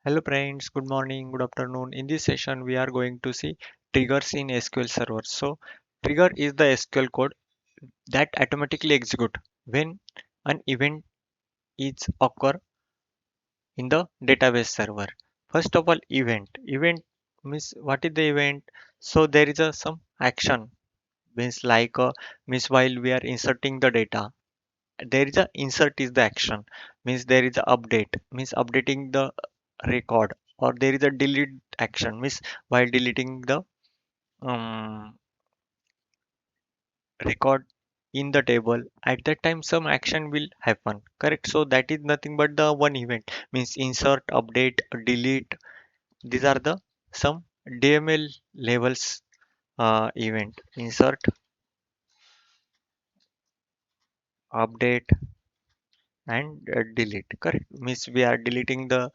Hello friends, good morning, good afternoon. In this session, we are going to see triggers in SQL Server. So, trigger is the SQL code that automatically execute when an event is occur in the database server. First of all, event means what is the event? So there is a some action means means while we are inserting the data, there is a insert is the action means there is a update means updating the record, or there is a delete action means while deleting the um, record in the table. At that time some action will happen, correct? So that is nothing but the one event means insert, update, delete. These are the some dml levels event: insert, update, and delete, correct? Means we are deleting the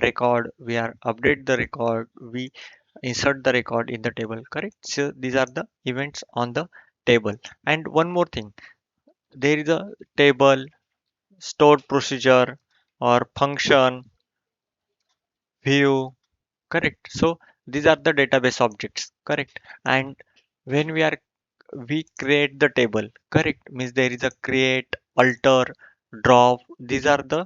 record, we are update the record, we insert the record in the table, correct? So these are the events on the table. And one more thing, there is a table, stored procedure, or function, view, correct? So these are the database objects, correct? And when we create the table, correct, means there is a create, alter, drop. These are the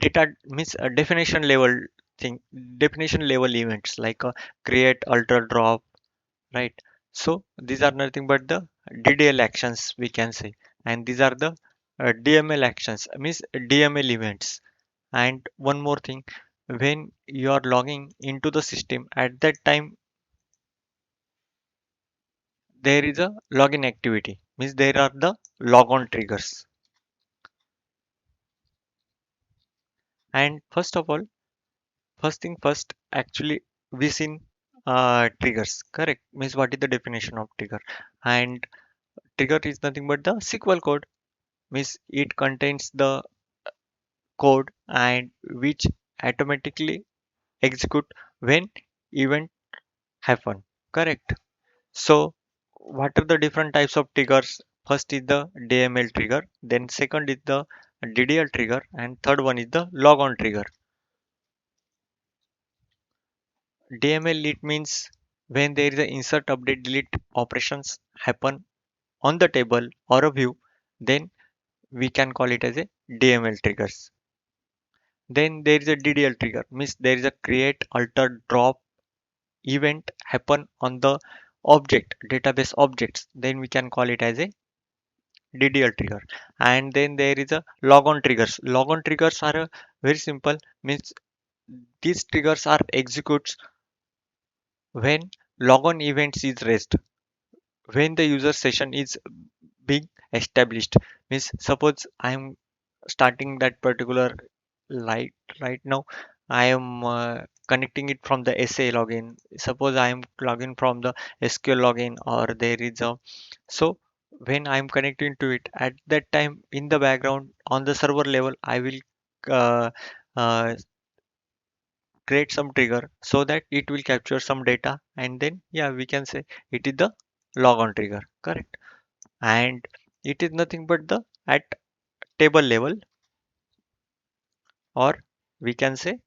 data means definition level thing, definition level events like create, alter, drop, right? So these are nothing but the ddl actions we can say, and these are the dml actions means dml events. And one more thing, when you are logging into the system, at that time there is a login activity means there are the logon triggers. And first of all, first thing first, actually, we seen triggers, correct? Means what is the definition of trigger? And trigger is nothing but the SQL code. Means it contains the code and which automatically execute when event happen, correct? So what are the different types of triggers? First is the DML trigger, then second is the DDL trigger, and third one is the logon trigger. DML, it means when there is a insert, update, delete operations happen on the table or a view, then we can call it as a DML triggers. Then there is a DDL trigger, means there is a create, alter, drop event happen on the object, database objects. Then we can call it as a DDL trigger. And then there is a logon triggers. Logon triggers are very simple, means these triggers are executes when logon events is raised, when the user session is being established. Means suppose I am starting that particular light right now, I am connecting it from the SA login. Suppose I am logging from the SQL login, or there is a, so when I am connecting to it, at that time in the background on the server level I will uh, uh, create some trigger so that it will capture some data, and then yeah, we can say it is the logon trigger, correct? And it is nothing but the at table level, or we can say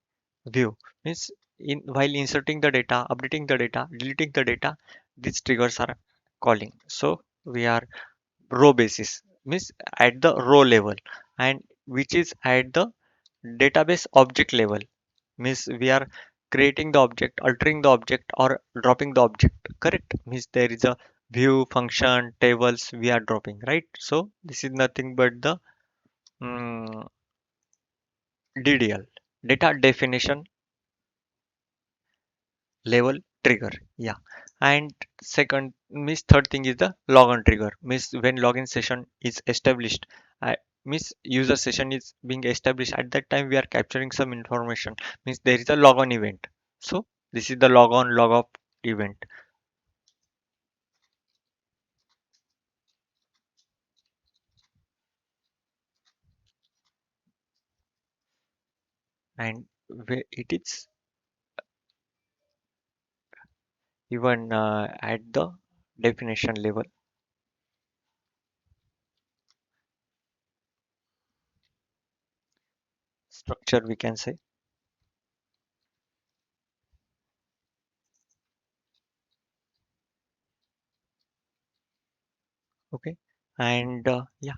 view, means in while inserting the data, updating the data, deleting the data, these triggers are calling. So we are row basis, means at the row level, and which is at the database object level, means we are creating the object, altering the object, or dropping the object, correct? Means there is a view, function, tables we are dropping, right? So this is nothing but the mm, DDL, data definition level trigger. Yeah. And second means third thing is the login trigger, means when login session is established, means user session is being established, at that time we are capturing some information, means there is a logon event. So this is the logon log off event. And where it is even at the definition level. structure we can say. Okay, and yeah,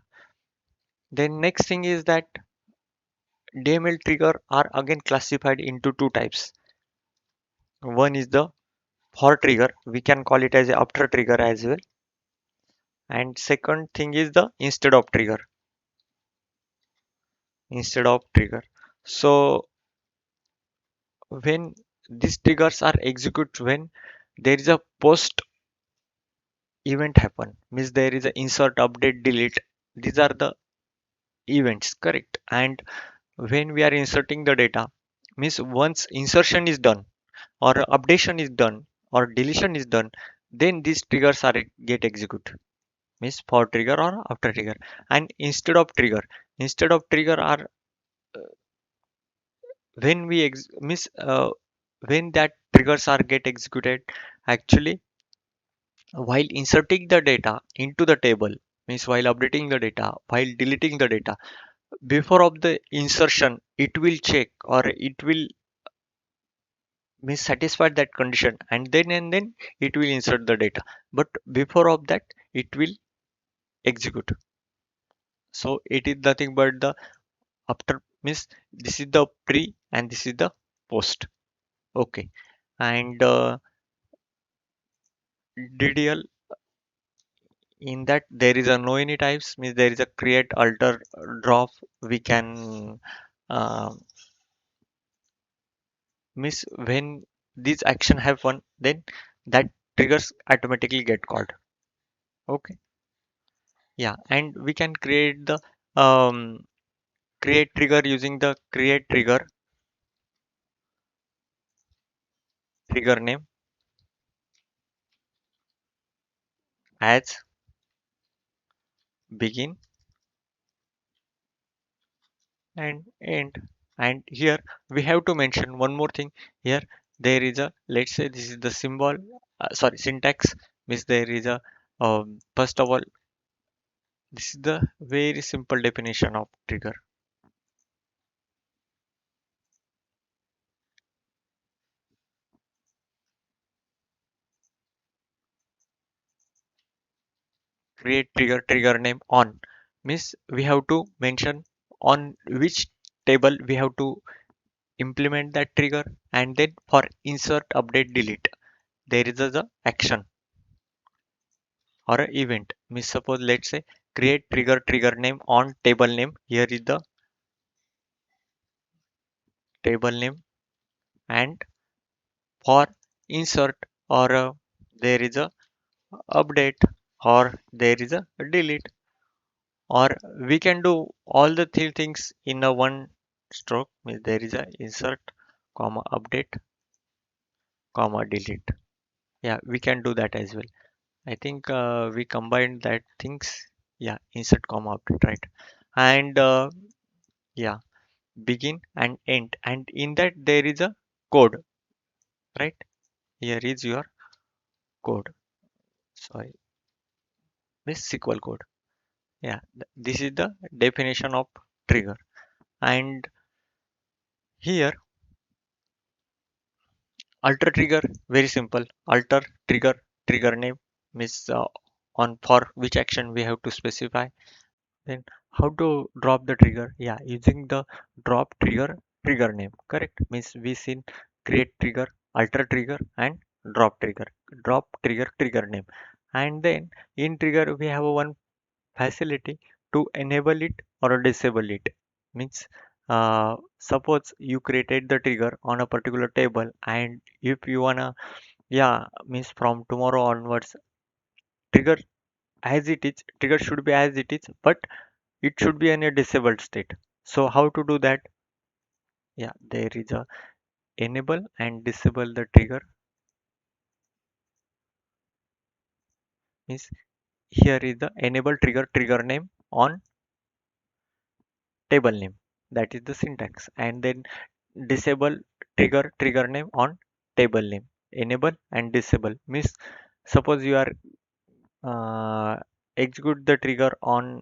then next thing is that DML trigger are again classified into two types. One is the for trigger, we can call it as a after trigger as well, and second thing is the instead of trigger. So when these triggers are executed when there is a post event happen, means there is a insert, update, delete. These are the events, correct? And when we are inserting the data, means once insertion is done or updation is done or deletion is done, then these triggers are get executed, means for trigger or after trigger. And instead of trigger are when we means when that triggers are get executed actually while inserting the data into the table, means while updating the data, while deleting the data. Before of the insertion it will check or it will means satisfy that condition, and then it will insert the data, but before of that it will execute. So it is nothing but the after, means this is the pre and this is the post. Okay, and DDL, in that there is a no any types, means there is a create, alter, drop. We can uh, means when this action have one, then that triggers automatically get called. Okay, yeah, and we can create the um, create trigger using the create trigger name as begin and end. And here we have to mention one more thing. Here there is a, let's say this is the symbol, sorry, syntax, means there is a first of all, this is the very simple definition of trigger. Create trigger name on, means we have to mention on which table we have to implement that trigger, and then for insert, update, delete, there is the action or a event. Means suppose let's say create trigger name on table name. Here is the table name, and for insert or there is a update or there is a delete, or we can do all the three things in a one stroke. Means there is a insert, comma, update, comma, delete. Yeah, we can do that as well. I think we combined that things. Yeah, insert, comma, update, right? And yeah, begin and end, and in that there is a code, right? Here is your code, sorry, this SQL code. Yeah, this is the definition of trigger. And here alter trigger, very simple. Alter trigger name, means on for which action we have to specify. Then how to drop the trigger? Yeah, using the drop trigger name. Correct. Means we seen create trigger, alter trigger, and drop trigger. Drop trigger name. And then in trigger we have one facility to enable it or disable it. Means suppose you created the trigger on a particular table, and if you wanna, yeah, means from tomorrow onwards trigger as it is, trigger should be as it is, but it should be in a disabled state. So how to do that? Yeah, there is a enable and disable the trigger. Means here is the enable trigger name on table name. That is the syntax. And then disable trigger name on table name. Enable and disable means suppose you are execute the trigger on,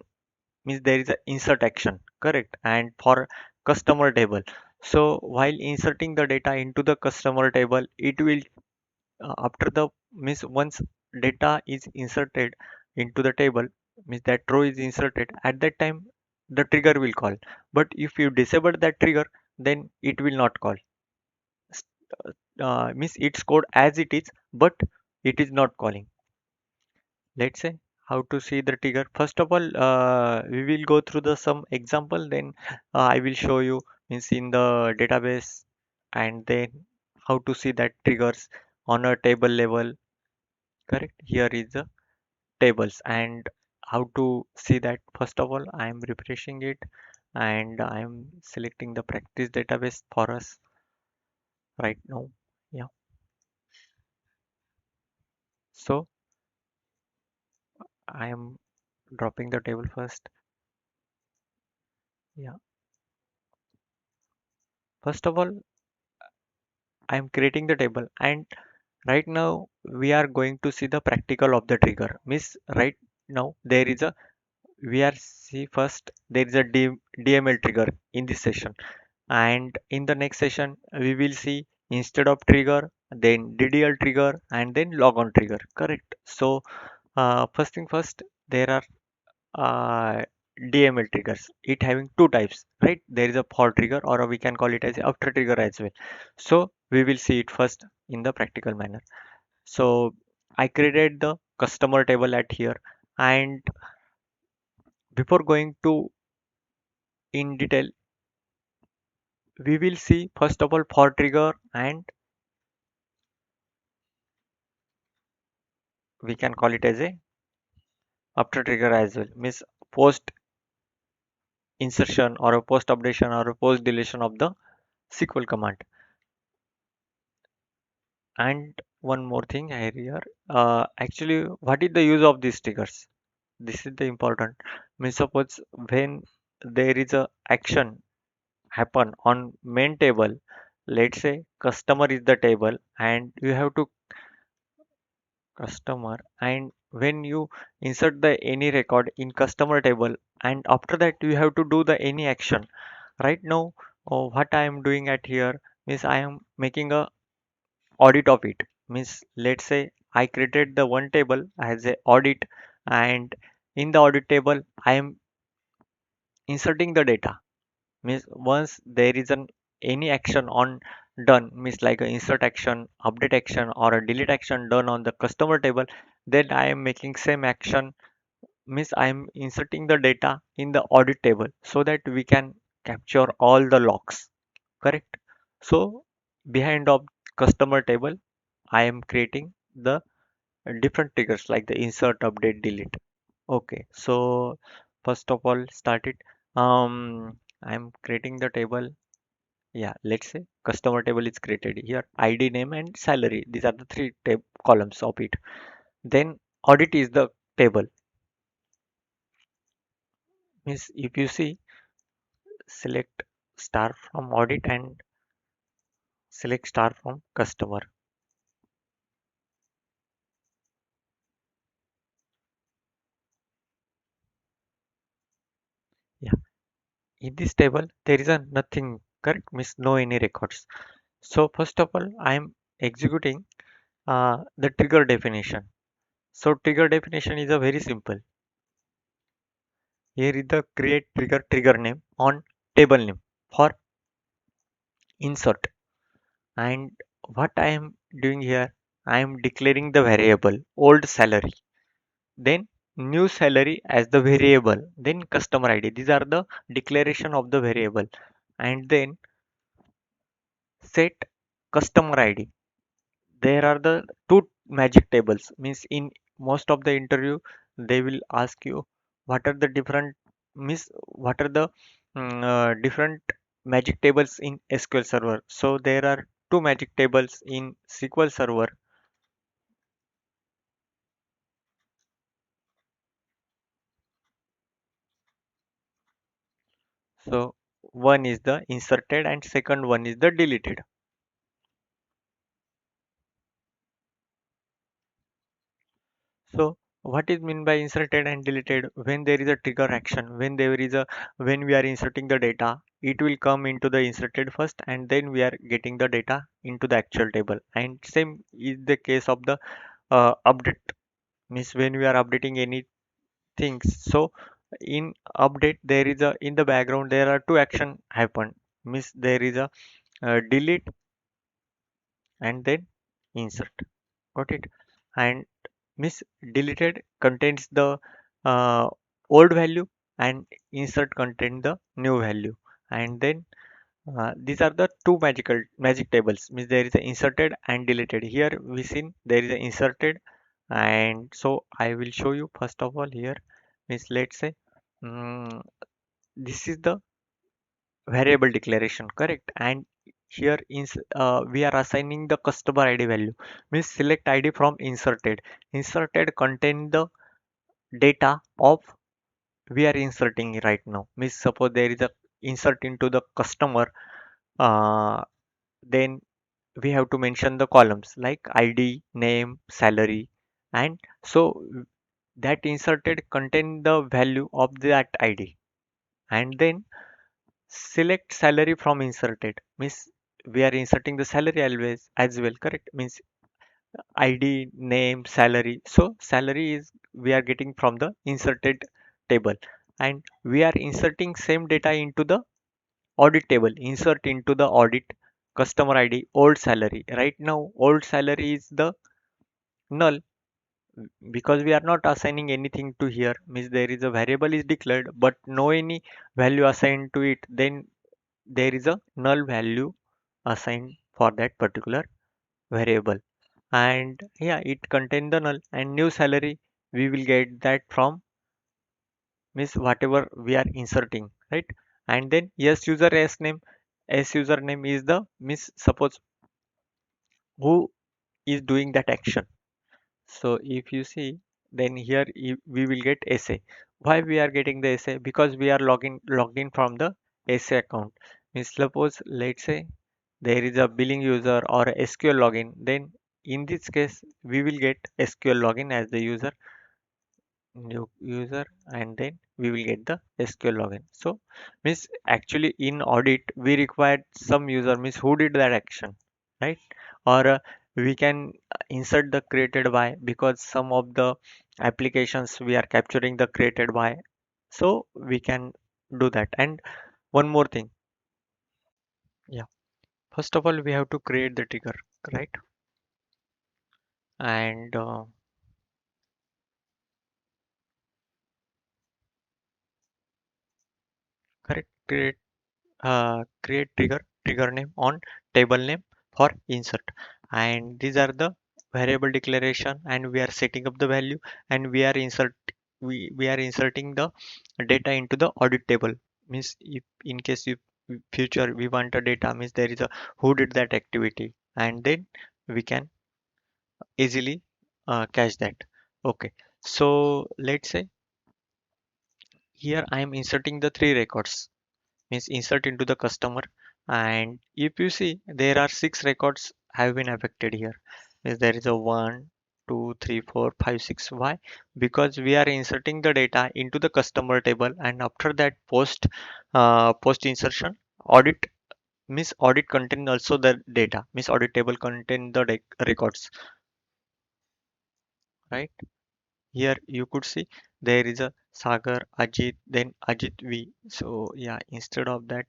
means there is a insert action, correct? And for customer table. So while inserting the data into the customer table, it will after the means once data is inserted into the table, means that row is inserted, at that time the trigger will call. But if you disable that trigger, then it will not call. S- Means it's code as it is, but it is not calling. Let's say how to see the trigger. First of all, we will go through the some example, then I will show you means in the database, and then how to see that triggers on a table level. Correct, here is the tables and how to see that. First of all, I am refreshing it and I am selecting the practice database for us right now. Yeah, so I am dropping the table first. Yeah, first of all, I am creating the table, and right now we are going to see the practical of the trigger. Means right now there is a, we are see first there is a DML trigger in this session, and in the next session we will see instead of trigger, then DDL trigger, and then logon trigger. Correct. So first thing first, there are uh, DML triggers. It having two types, right? There is a for trigger, or we can call it as a after trigger as well. So we will see it first in the practical manner. So I created the customer table at here, and before going to in detail, we will see first of all for trigger, and we can call it as a after trigger as well. Means post insertion or a post updation or a post deletion of the SQL command. And one more thing here, actually, what is the use of these triggers? This is the important. Means suppose when there is a action happen on main table, let's say customer is the table, and you have to customer, and when you insert the any record in customer table, and after that you have to do the any action. Right now, what I am doing at here means I am making a audit of it. Means let's say I created the one table as a audit, and in the audit table I am inserting the data. Means once there is an any action on done, means like a insert action, update action, or a delete action done on the customer table, then I am making same action. Means I am inserting the data in the audit table so that we can capture all the logs. Correct. So behind of customer table, I am creating the different triggers like the insert, update, delete. Okay, so first of all, start it. I'm creating the table. Yeah, let's say customer table is created here. ID, name, and salary. These are the three tab columns of it. Then audit is the table. Means if you see, select star from audit and select star from customer. Yeah, in this table there is a nothing. Correct. Means no any records. So first of all, I am executing the trigger definition. So trigger definition is a very simple. Here is the create trigger name on table name for insert. And what I am doing here, I am declaring the variable old salary, then new salary as the variable, then customer ID. These are the declaration of the variable, and then set customer ID. There are the two magic tables. Means in most of the interview they will ask you what are the different, means what are the different magic tables in SQL Server. So there are two magic tables in SQL Server. So one is the inserted and second one is the deleted. So what is mean by inserted and deleted? When there is a trigger action, when there is a, when we are inserting the data, it will come into the inserted first, and then we are getting the data into the actual table. And same is the case of the update, means when we are updating anything. So in update there is a, in the background there are two action happen, means there is a delete and then insert. Got it? And miss deleted contains the uh, old value, and insert contain the new value. And then these are the two magic tables, means there is a inserted and deleted. Here we seen there is a inserted, and so I will show you first of all here. Means let's say mm, this is the variable declaration, correct? And here is we are assigning the customer id value, means select id from inserted contain the data of we are inserting right now. Means suppose there is a insert into the customer, uh, then we have to mention the columns like id, name, salary. And so that inserted contain the value of that id. And then select salary from inserted, means we are inserting the salary always as well, correct? Means id, name, salary. So salary is we are getting from the inserted table, and we are inserting same data into the audit table. Insert into the audit customer id old salary. Right now old salary is the null, because we are not assigning anything to here. Means there is a variable is declared but no any value assigned to it, then there is a null value assigned for that particular variable. And yeah, it contain the null. And new salary we will get that from, means whatever we are inserting, right? And then yes user s name, s username is the, means suppose who is doing that action. So if you see, then here we will get SA. Why we are getting the SA? Because we are logged in from the SA account. Means suppose let's say there is a billing user or a SQL login, then in this case we will get SQL login as the new user, and then we will get the SQL login. So means actually in audit we required some user, means who did that action, right? Or we can insert the created by, because some of the applications we are capturing the created by, so we can do that. And one more thing, yeah, first of all we have to create the trigger, right? And correct, create trigger name on table name for insert. And these are the variable declaration, and we are setting up the value, and we are inserting the data into the audit table. Means if in case if future we want a data, means there is a who did that activity, and then we can easily catch that. Okay, so let's say here I am inserting the three records, means insert into the customer. And if you see there are six records have been affected here, means there is a 1 2 3 4 5 6. Why? Because we are inserting the data into the customer table, and after that post insertion audit, means audit contain also the data, means audit table contain the records, right? Here you could see there is a Sagar, Ajit, then Ajit V. So yeah, instead of that,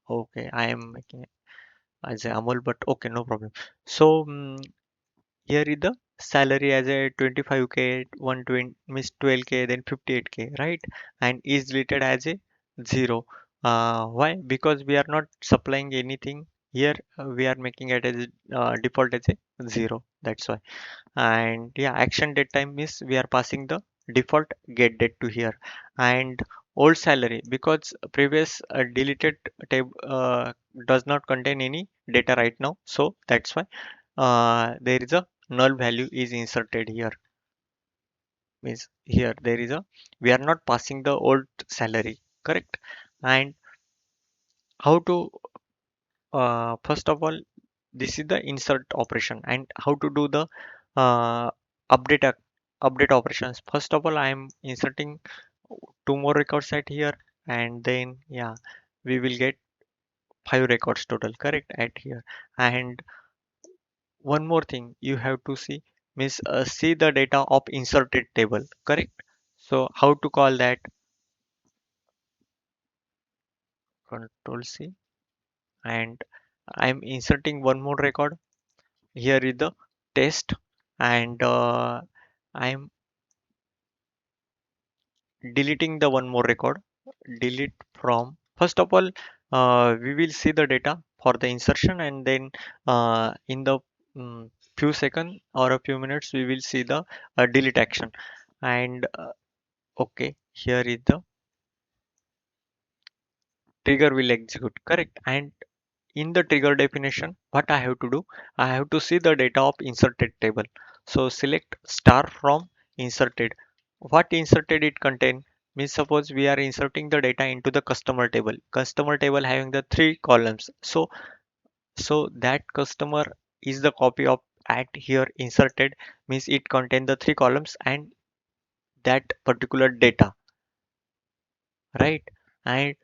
okay, I am making as a Amol, but okay, no problem. So here is the salary as a 25K, 120 means 12K, then 58K, right? And is deleted as a zero. Why? Because we are not supplying anything here. We are making it as default as a zero. That's why. And yeah, action date time is we are passing the default get date to here. And old salary, because previous deleted table does not contain any data right now, so that's why there is a null value is inserted here. Means here there is a, we are not passing the old salary, correct? And how to first of all, this is the insert operation, and how to do the uh, update update operations. First of all, I am inserting two more records at here, and then yeah, we will get 5 records total, correct, at here. And one more thing you have to see, means see the data of inserted table, correct. So how to call that? Control C, and I'm inserting one more record. Here is the test, and I'm deleting the one more record. Delete from, first of all, we will see the data for the insertion, and then in the few seconds or a few minutes we will see the delete action. And okay, here is the trigger will execute, correct. And in the trigger definition, what I have to do, I have to see the data of inserted table. So select star from inserted. What inserted it contain, means suppose we are inserting the data into the customer table having the three columns. So that customer is the copy of at here inserted, means it contain the three columns and that particular data, right. And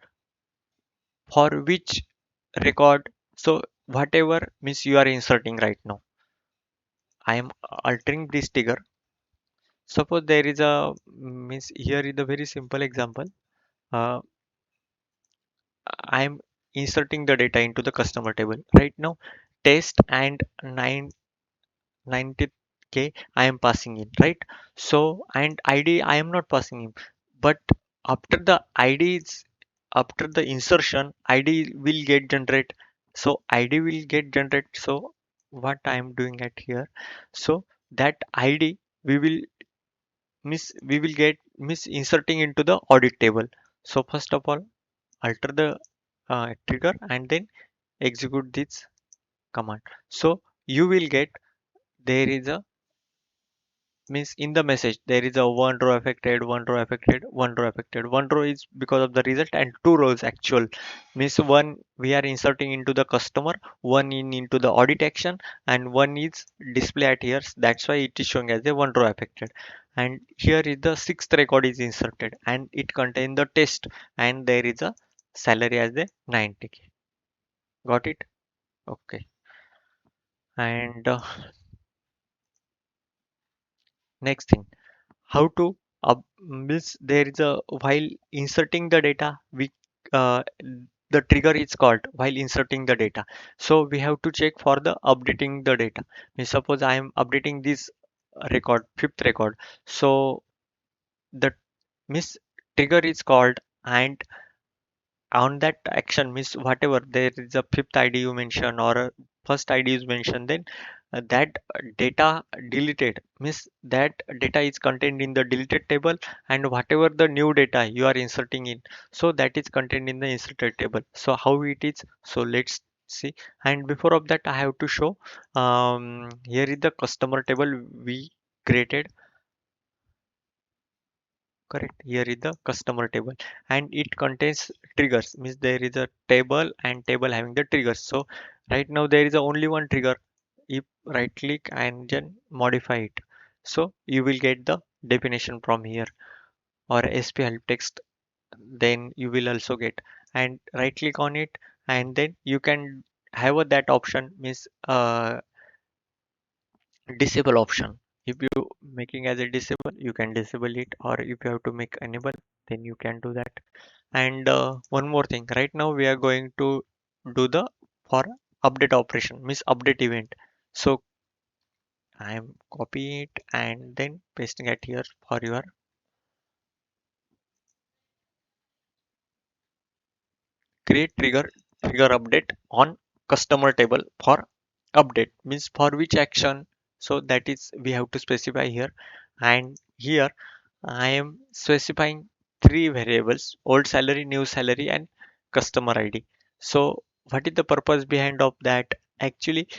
for which record, so whatever means you are inserting right now, I am altering this trigger. Suppose there is a, means here is a very simple example. uh, I am inserting the data into the customer table right now. Test and 90k I am passing in, right. So and id I am not passing in, but after the id is, after the insertion id will get generate. So id will get generate. So what I am doing at here, so that id we will, miss we will get miss inserting into the audit table. So first of all alter the trigger and then execute this command. So you will get, there is a, means in the message there is a one row affected, one row affected, one row affected. One row is because of the result and two rows actual, means one we are inserting into the customer, one in into the audit action, and one is display at here, that's why it is showing as a one row affected. And here is the sixth record is inserted and it contains the test, and there is a salary as the 90k. Got it? Okay. And next thing, how to means there is a, while inserting the data we the trigger is called while inserting the data. So we have to check for the updating the data. Means suppose I am updating this record, fifth record. So the miss trigger is called, and on that action, means whatever there is a fifth id you mention or a first id is mentioned, then that data deleted, means that data is contained in the deleted table, and whatever the new data you are inserting in, so that is contained in the inserted table. So how it is, so let's see. And before of that I have to show, here is the customer table we created, correct. Here is the customer table and it contains triggers, means there is a table and table having the triggers. So right now there is a only one trigger. If right click and then modify it, so you will get the definition from here, or sp help text, then you will also get. And right click on it, and then you can have that option, means disable option. If you making as a disable, you can disable it, or if you have to make enable, then you can do that. And one more thing, right now we are going to do the for update operation, means update event. So I am copying it and then pasting it here for your create trigger update on customer table for update, means for which action. So that is we have to specify here. And here I am specifying three variables: old salary, new salary, and customer id. So what is the purpose behind of that? Actually,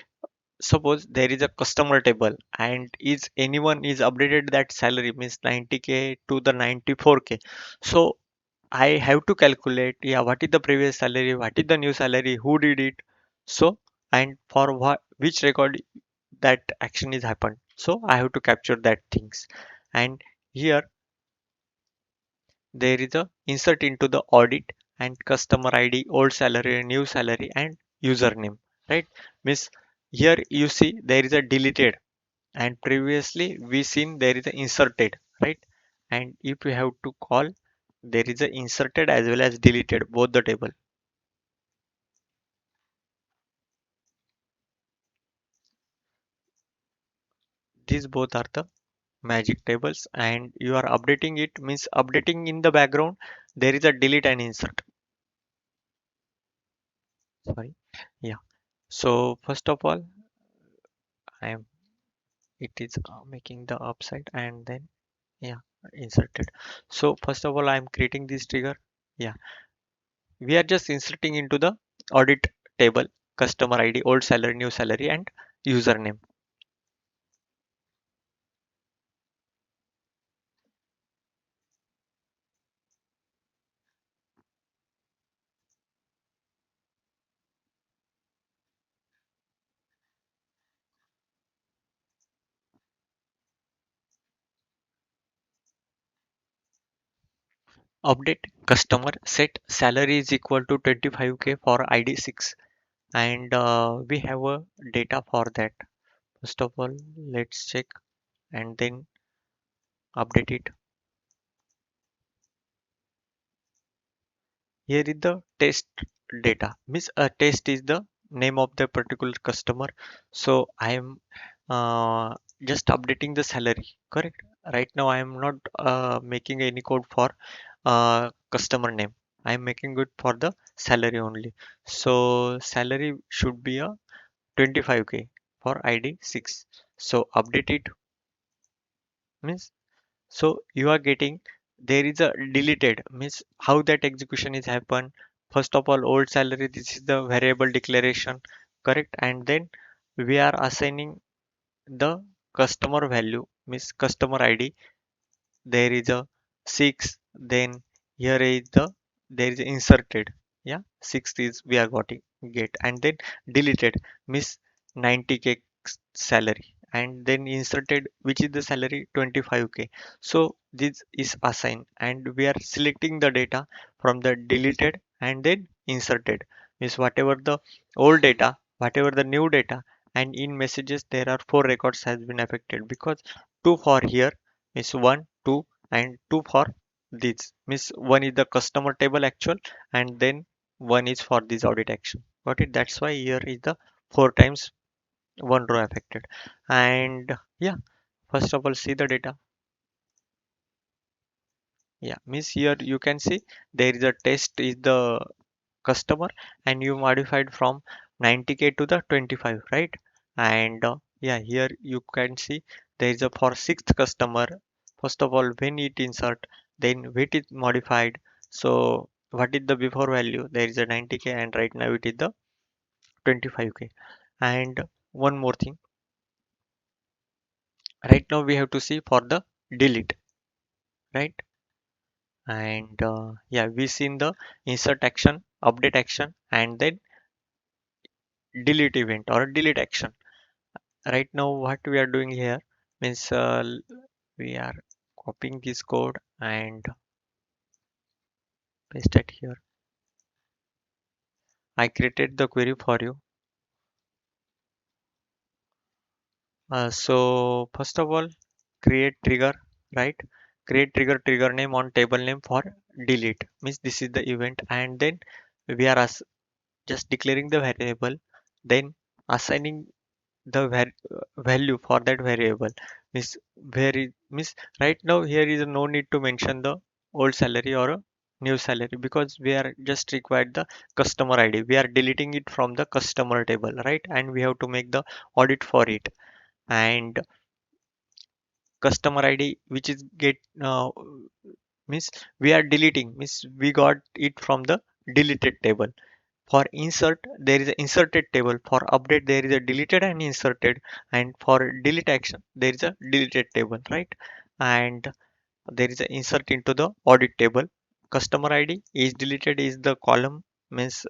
suppose there is a customer table and is anyone is updated that salary, means 90k to the 94k. So I have to calculate, yeah, what is the previous salary, what is the new salary, who did it. So and for what which record that action is happened, so I have to capture that things. And here there is a insert into the audit, and customer ID, old salary, new salary, and username, right? Means here you see there is a deleted, and previously we seen there is a inserted, right? And if you have to call, there is a inserted as well as deleted, both the table. These both are the magic tables, and you are updating it, means updating in the background there is a delete and insert. Sorry. Yeah. So first of all, I am it is making the upside, and then yeah, inserted. So first of all, I am creating this trigger. Yeah, we are just inserting into the audit table customer ID, old salary, new salary, and username. Update customer set salary is equal to 25K for ID 6, and we have a data for that. First of all, let's check and then update it. Here is the test data. Means a test is the name of the particular customer. So I am just updating the salary. Correct. Right now I am not making any code for customer name. I am making it for the salary only. So salary should be a 25K for ID 6. So update it, means so you are getting there is a deleted, means how that execution is happen. First of all, old salary, this is the variable declaration, correct? And then we are assigning the customer value, means customer ID. There is a 6, then here is the there is inserted, yeah, 6 is we are get, and then deleted, means 90K salary, and then inserted which is the salary 25K. So this is assigned, and we are selecting the data from the deleted and then inserted, means whatever the old data, whatever the new data. And in messages there are 4 records has been affected, because 2 for here is 1 2 and 2 for this, means one is the customer table actual, and then one is for this audit action. Got it? That's why here is the 4 times 1 row affected. And yeah, first of all, see the data. Yeah, means here you can see there is a test is the customer, and you modified from 90K to the 25, right? And yeah, here you can see there is a for sixth customer. First of all, when it insert, then weight is modified. So what is the before value? There is a 90K, and right now it is the 25K. And one more thing, right now we have to see for the delete, right? And yeah, we seen the insert action, update action, and then delete event or delete action. Right now what we are doing here means we are copying this code and paste it here. I created the query for you. So first of all, create trigger, right? Create trigger name on table name for delete, means this is the event. And then we are just declaring the variable, then assigning the value for that variable, means where is, means right now here is no need to mention the old salary or a new salary, because we are just required the customer ID. We are deleting it from the customer table, right? And we have to make the audit for it. And customer ID which is get means we are deleting, means we got it from the deleted table. For insert, there is an inserted table. For update, there is a deleted and inserted. And for delete action, there is a deleted table, right? And there is an insert into the audit table. Customer ID is deleted is the column, means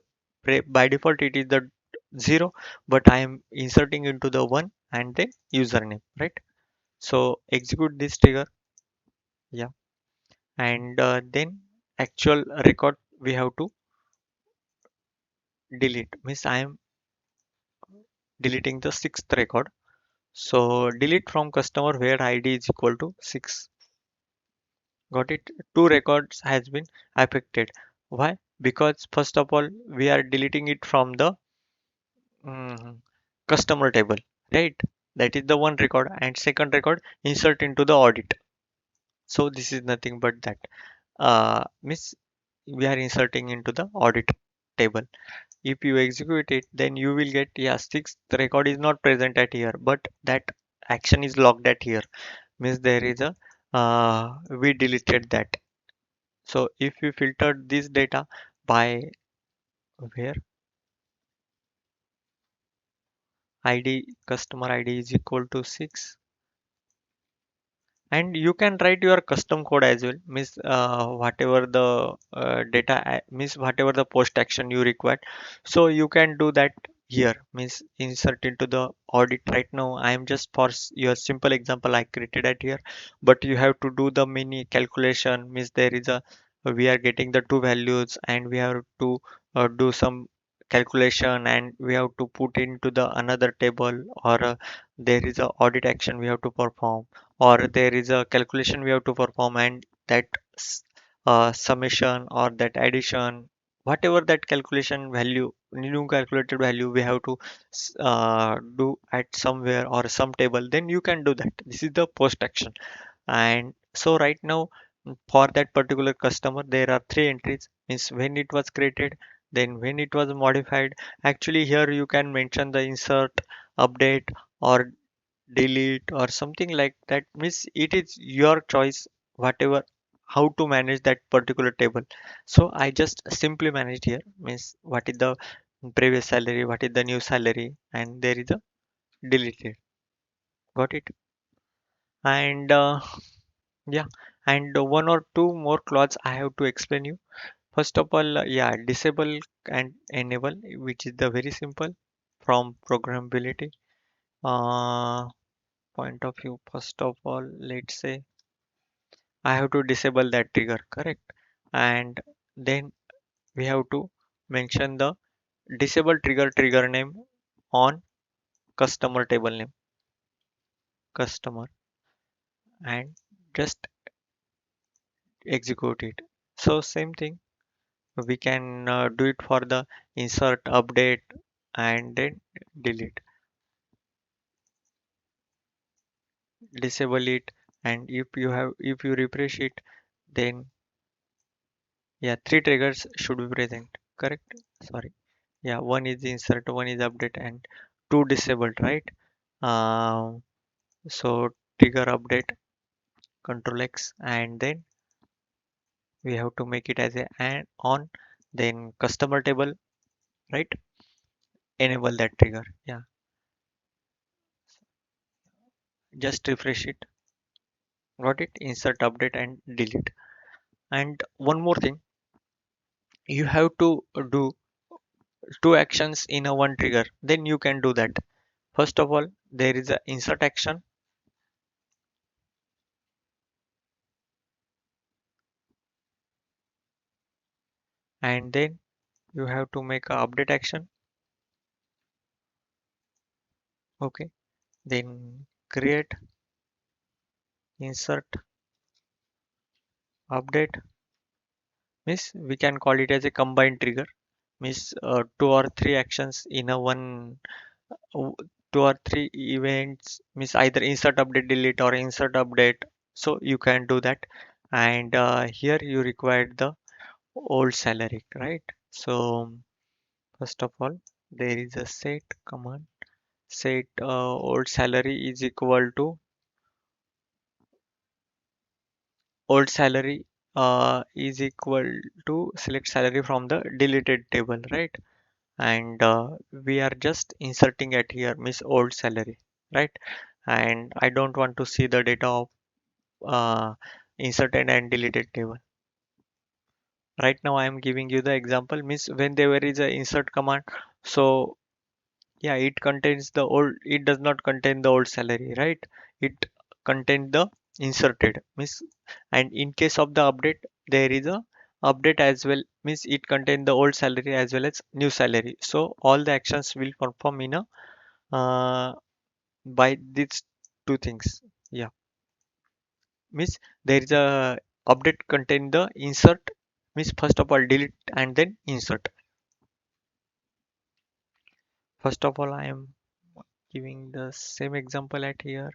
by default it is the 0, but I am inserting into the 1 and then username, right? So execute this trigger, yeah, and then actual record. we have to delete, means I am deleting the sixth record. So delete from customer where ID is equal to 6. Got it? Two records has been affected. Why? Because first of all, we are deleting it from the mm, customer table, right? That is the one record, and second record insert into the audit. So this is nothing but that. Miss, we are inserting into the audit table. If you execute it, then you will get, yeah, sixth record is not present at here, but that action is logged at here. Means there is a we deleted that. So if we filtered this data by where ID customer ID is equal to 6, and you can write your custom code as well, means whatever the data means whatever the post action you require, so you can do that here, means insert into the audit. Right now I am just for your simple example I created at here, but you have to do the mini calculation, means there is a we are getting the two values and we have to do some calculation and we have to put into the another table, or there is a audit action we have to perform, or there is a calculation we have to perform, and that summation or that addition, whatever that calculation value, new calculated value we have to do at somewhere or some table, then you can do that. This is the post action. And so right now, for that particular customer there are three entries, means when it was created, then when it was modified. Actually here you can mention the insert, update, or delete or something like that, means it is your choice, whatever, how to manage that particular table. So I just simply managed here, means what is the previous salary, what is the new salary, and there is a deleted. Got it? And yeah, and one or two more clause I have to explain you. First of all, yeah, disable and enable, which is the very simple from programmability point of view. First of all, let's say I have to disable that trigger, correct? And then we have to mention the disable trigger name on customer table name, customer, and just execute it. So same thing, we can do it for the insert, update, and then delete, disable it, and if you refresh it, then yeah, three triggers should be present, correct? Sorry. Yeah, one is insert, one is update, and two disabled, right? Um, so trigger update, control X, and then we have to make it as a and on, then customer table, right? Enable that trigger. Yeah, just refresh it. Got it? Insert, update, and delete. And one more thing, you have to do two actions in a one trigger. Then you can do that. First of all, there is a insert action, and then you have to make a update action. Okay, then create, insert, update, means we can call it as a combined trigger, means two or three actions in a one, w- two or three events, means either insert, update, delete, or insert, update. So you can do that. And here you require the old salary, right? So first of all, there is a set command, set old salary is equal to old salary is equal to select salary from the deleted table, right? And we are just inserting it here, means old salary, right? And I don't want to see the data of uh, inserted and deleted table. Right now I am giving you the example, means when there is a insert command, so yeah, it contains the old, it does not contain the old salary, right? It contains the inserted, means, and in case of the update there is a update as well means it contain the old salary as well as new salary. So all the actions will perform in a by these two things. Yeah, means there is a update contain the insert means first of all delete and then insert. First of all, I am giving the same example at here.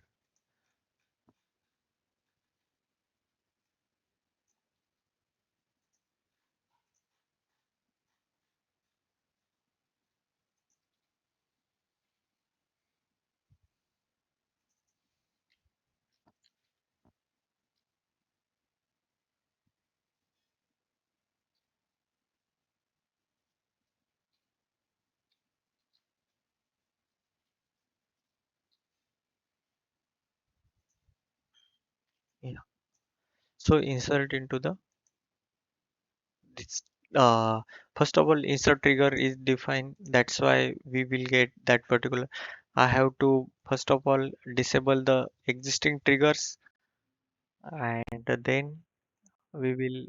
Yeah. So insert into the this first of all insert trigger is defined. That's why we will get that particular. I have to first of all disable the existing triggers and then we will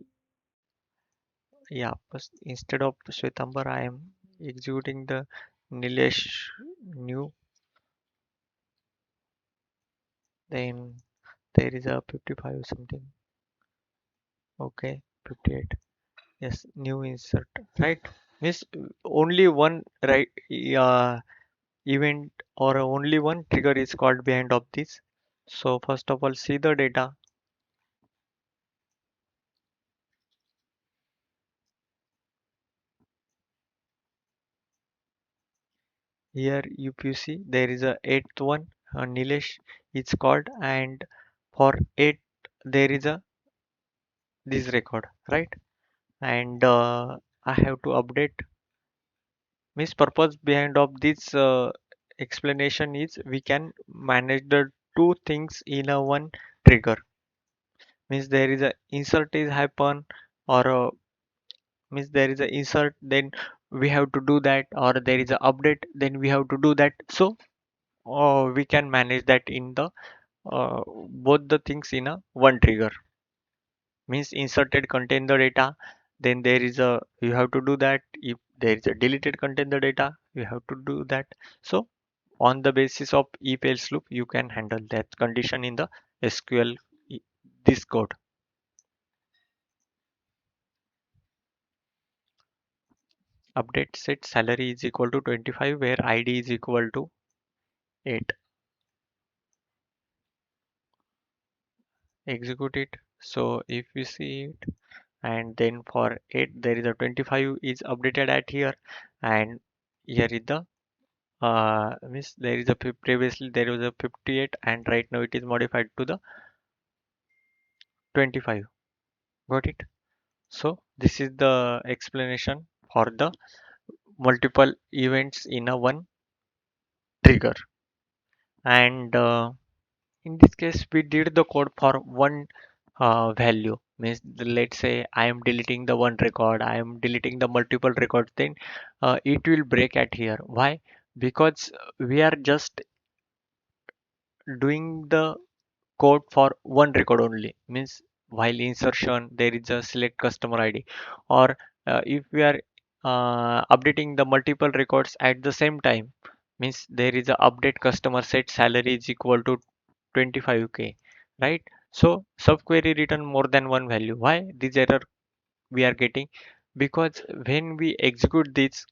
yeah first, instead of Shwetambar I am executing the Nilesh new, then there is a 55 something. Okay, 58. Yes, new insert, right? Means only one right event or only one trigger is called behind of this. So first of all, see the data. Here if you see there is a eighth one, Nilesh is called, and for eight there is a this record, right? And I have to update. Means purpose behind of this explanation is we can manage the two things in a one trigger. Means there is a insert is happen or means there is a insert then we have to do that, or there is a update then we have to do that. So we can manage that in the both the things in a one trigger. Means inserted contain the data, then there is a you have to do that. If there is a deleted contain the data, you have to do that. So on the basis of if else loop you can handle that condition in the SQL this code. Update set salary is equal to 25 where id is equal to 8. Execute it. So if we see it, and then for 8 there is a 25 is updated at here, and here is the means there is a previously there was a 58 and right now it is modified to the 25. Got it? So this is the explanation for the multiple events in a one trigger. And in this case we did the code for one value. Means let's say I am deleting the one record, I am deleting the multiple records, then it will break at here. Why? Because we are just doing the code for one record only. Means while insertion there is a select customer id, or if we are updating the multiple records at the same time, means there is a update customer set salary is equal to 25k, right? So subquery return more than one value. Why this error we are getting? Because when we execute this,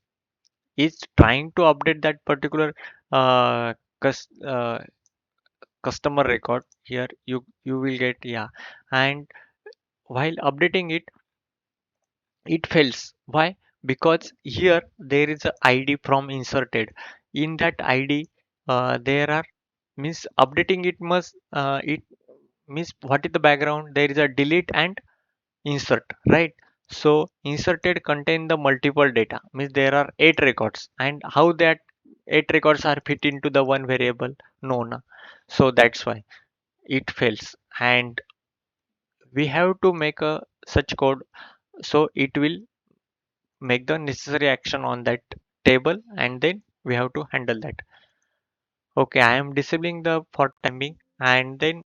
it's trying to update that particular uh, cus- uh, customer record. Here you will get yeah, and while updating it, it fails. Why? Because here there is a id from inserted. In that id there are means updating it must it means what is the background, there is a delete and insert, right? So inserted contain the multiple data, means there are 8 records, and how that 8 records are fit into the one variable? No, no. So that's why it fails, and we have to make a such code so it will make the necessary action on that table, and then we have to handle that. Okay, I am disabling the for timing, and then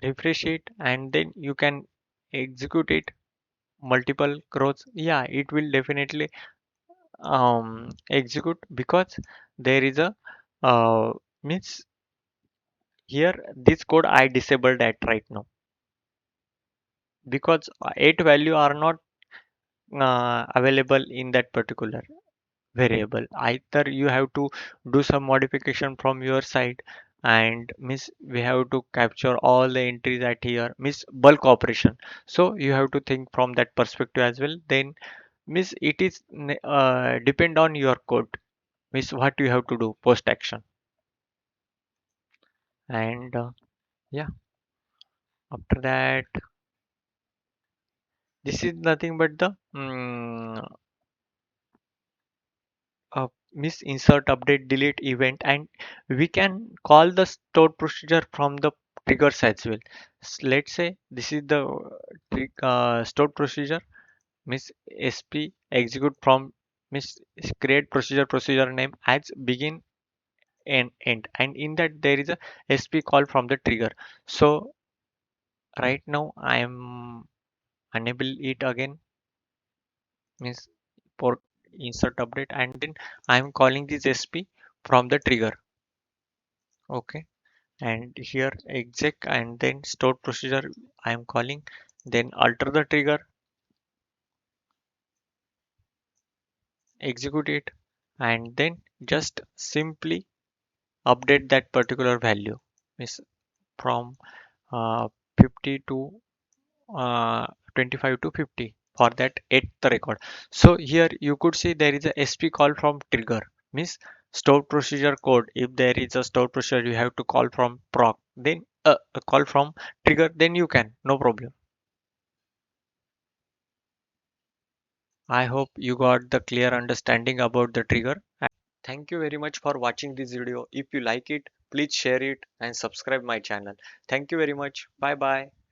refresh it, and then you can execute it multiple rows, yeah, it will definitely execute because there is a means here this code I disabled at right now because 8 value are not available in that particular variable. Either you have to do some modification from your side, and miss we have to capture all the entries at here miss bulk operation, so you have to think from that perspective as well. Then miss it is depend on your code, miss what you have to do post action. And yeah, after that this is nothing but the miss insert update delete event, and we can call the stored procedure from the triggers as well. Let's say this is the stored procedure miss sp execute from miss create procedure name as begin and end, and in that there is a sp call from the trigger. So right now I am enable it again, means for insert update, and then I am calling this sp from the trigger. Okay, and here exec and then stored procedure I am calling, then alter the trigger, execute it, and then just simply update that particular value, is from 50 to uh, 25 to 50 for that at the record. So here you could see there is a sp call from trigger, means stored procedure code. If there is a stored procedure you have to call from proc, then a call from trigger, then you can, no problem. I hope you got the clear understanding about the trigger. Thank you very much for watching this video. If you like it, please share it and subscribe my channel. Thank you very much. Bye bye.